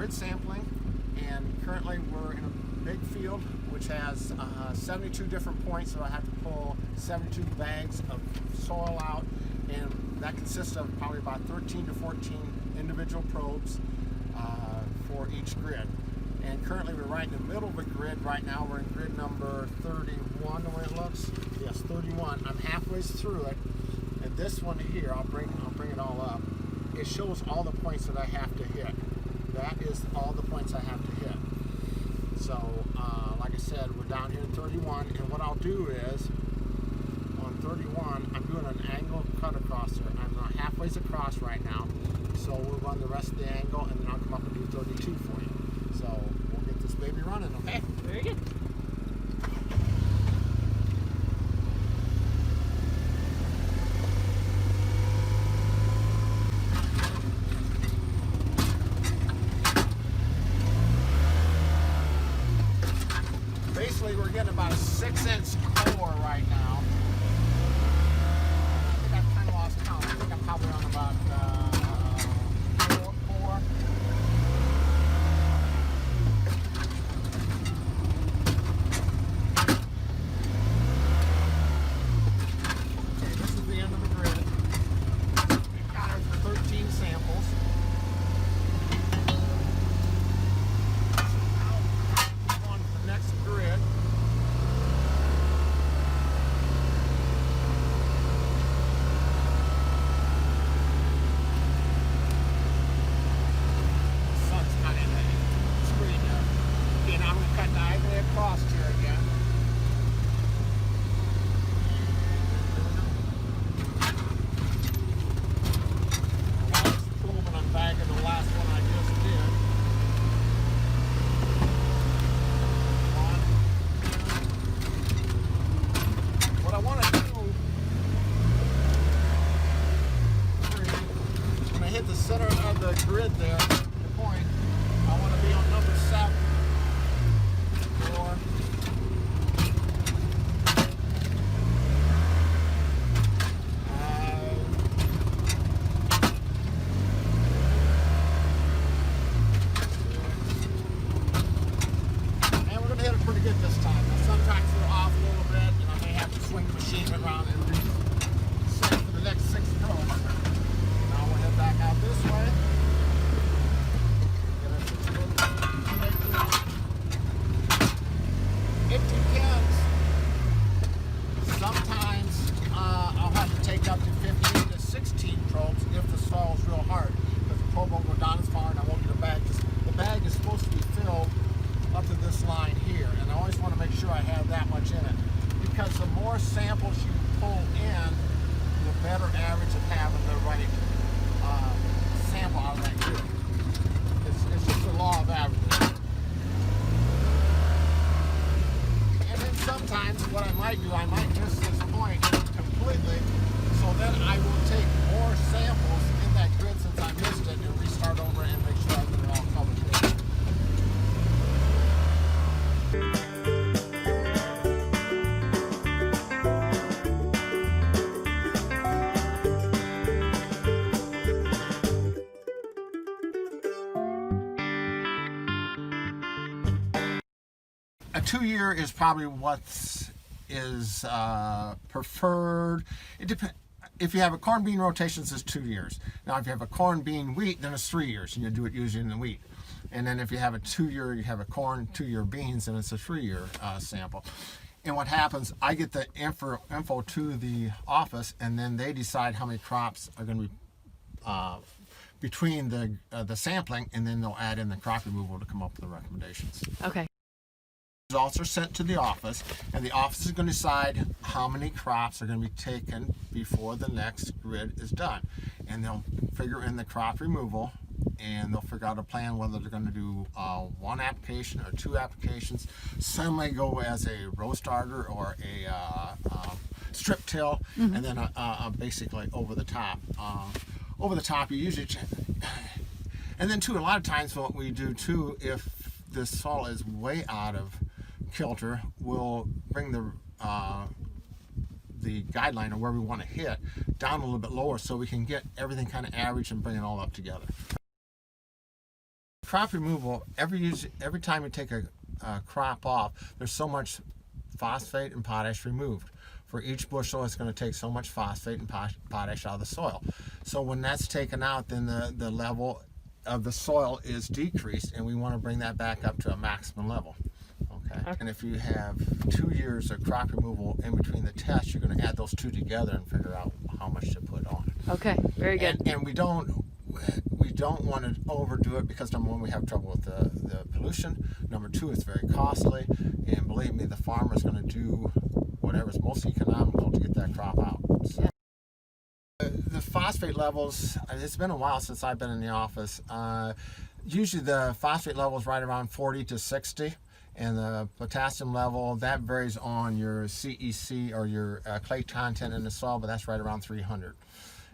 grid sampling, and currently we're in a big field which has 72 different points, so I have to pull 72 bags of soil out, and that consists of probably about 13 to 14 individual probes for each grid. And currently we're right in the middle of a grid right now. We're in grid number 31, the way it looks. Yes, 31. I'm halfway through it. And this one here, I'll bring it all up. It shows all the points that I have to hit. That is all the points I have to hit. So, like I said, we're down here in 31, and what I'll do is, on 31, I'm doing an angle cut across there. I'm halfway across right now, so we'll run the rest of the angle, and then I'll come up and do 32 for you. So, we'll get this baby running, okay? Very good. Basically, we're getting about a 6-inch core right now. I think I've kind of lost count. I think I'm probably on about 4. Okay, this is the end of the grid. It counted for 13 samples. Grid. The sun's kind of in the screen there. Okay, now I'm going to cut diagonally across here again. While it's proving, I'm bagging the last one I just did. What I want to do, when I hit the center of the grid there, the point, I want to be on number 7. 4. And we're going to hit it pretty good this time. Now, sometimes we're off a little bit, and I may have to swing the machine around and reset for the next 6 probes. Now we'll head back out this way. It depends. Sometimes I'll have to take up to 15 to 16 probes if the soil is real hard, because the probe won't go down as far and I won't get a bag. The bag is supposed to be filled up to this line here, and I always want to make sure I have that much in it, because the more samples you pull in, the better average of having the right sample out of that group. It's just a law of averages. And then sometimes what I might do, I might miss this point completely, so then I will take more samples in that grid since I missed it and restart over and make sure I get it all covered here. A 2-year is probably what is preferred. It depends. If you have a corn bean rotations, it's 2 years. Now, if you have a corn bean wheat, then it's 3 years, and you do it usually in the wheat. And then if you have a 2-year, you have a corn 2-year beans, and it's a 3-year sample. And what happens, I get the info to the office, and then they decide how many crops are going to be between the sampling, and then they'll add in the crop removal to come up with the recommendations. Okay. Results are sent to the office, and the office is going to decide how many crops are going to be taken before the next grid is done. And they'll figure in the crop removal, and they'll figure out a plan whether they're going to do 1 application or 2 applications. Some may go as a row starter or a strip till, and then basically over the top. Over the top, you usually, and then too, a lot of times what we do too, if the soil is way out of kilter, we'll bring the guideline of where we want to hit down a little bit lower so we can get everything kind of average and bring it all up together. crop removal, every time you take a crop off, there's so much phosphate and potash removed. For each bushel, it's going to take so much phosphate and potash out of the soil. So when that's taken out, then the level of the soil is decreased, and we want to bring that back up to a maximum level. Okay. And if you have 2 years of crop removal in between the tests, you're going to add those two together and figure out how much to put on. Okay, very good. And we don't want to overdo it, because number one, we have trouble with the pollution. Number two, it's very costly, and believe me, the farmer's going to do whatever's most economical to get that crop out. So, the phosphate levels, it's been a while since I've been in the office. Usually the phosphate level is right around 40 to 60, and the potassium level, that varies on your CEC or your clay content in the soil, but that's right around 300.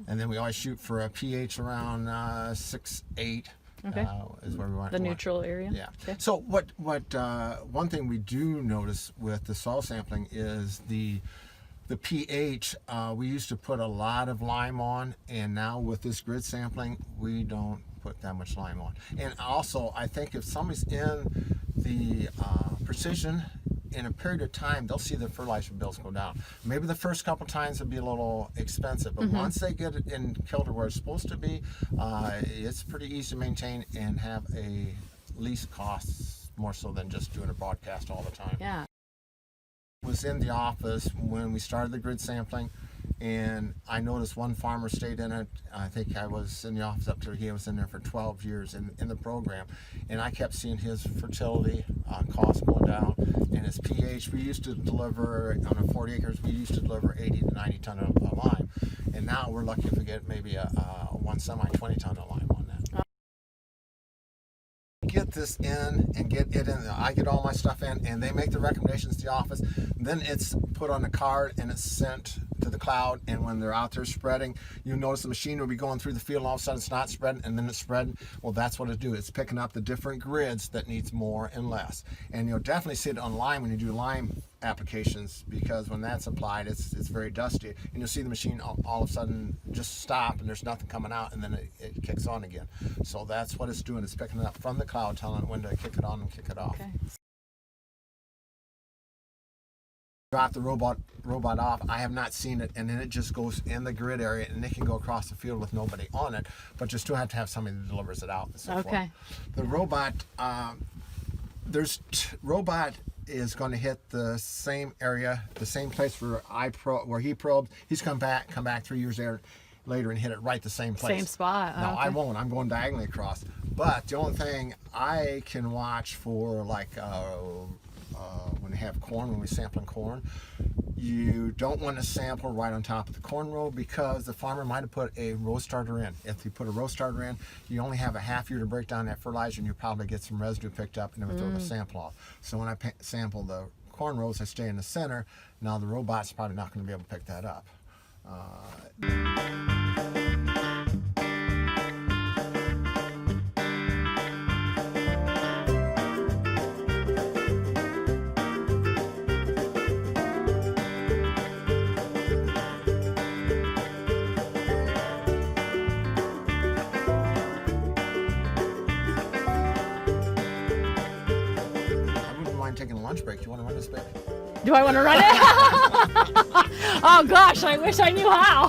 And then we always shoot for a pH around 6, 8. Okay. Is where we want the neutral area. Yeah. Okay. So one thing we do notice with the soil sampling is the pH. We used to put a lot of lime on, and now with this grid sampling, we don't put that much lime on. And also, I think if somebody's in the precision, in a period of time, they'll see the fertilizer bills go down. Maybe the first couple times it'll be a little expensive, but once they get it in kilter where it's supposed to be, it's pretty easy to maintain and have a least costs, more so than just doing a broadcast all the time. Yeah. I was in the office when we started the grid sampling, and I noticed one farmer stayed in it. I think I was in the office up there. He was in there for 12 years in the program, and I kept seeing his fertility costs going down, and his pH. We used to deliver, on a 40 acres, we used to deliver 80 to 90 ton of lime, and now we're lucky if we get maybe a 1 semi 20 ton of lime on that. Get this in and get it in. I get all my stuff in, and they make the recommendations to the office. Then it's put on a card and it's sent to the cloud. And when they're out there spreading, you notice the machine will be going through the field, and all of a sudden it's not spreading, and then it's spreading. Well, that's what it do. It's picking up the different grids that needs more and less. And you'll definitely see it on lime when you do lime applications, because when that's applied, it's very dusty, and you'll see the machine all of a sudden just stop, and there's nothing coming out, and then it kicks on again. So that's what it's doing. It's picking it up from the cloud, telling it when to kick it on and kick it off. Okay. Drop the robot off. I have not seen it, and then it just goes in the grid area, and it can go across the field with nobody on it, but you still have to have somebody that delivers it out and so forth. The robot, robot is going to hit the same area, the same place where he probed. He's come back 3 years later and hit it right the same place. Same spot. No, I won't. I'm going diagonally across. But the only thing I can watch for, like when we have corn, when we're sampling corn, you don't want to sample right on top of the corn row, because the farmer might have put a row starter in. If you put a row starter in, you only have a half year to break down that fertilizer, and you probably get some residue picked up, and then we throw the sample off. So when I sample the corn rows, I stay in the center. Now the robot's probably not going to be able to pick that up. Taking a lunch break. Do you want to run this baby? Do I want to run it? Oh gosh, I wish I knew how.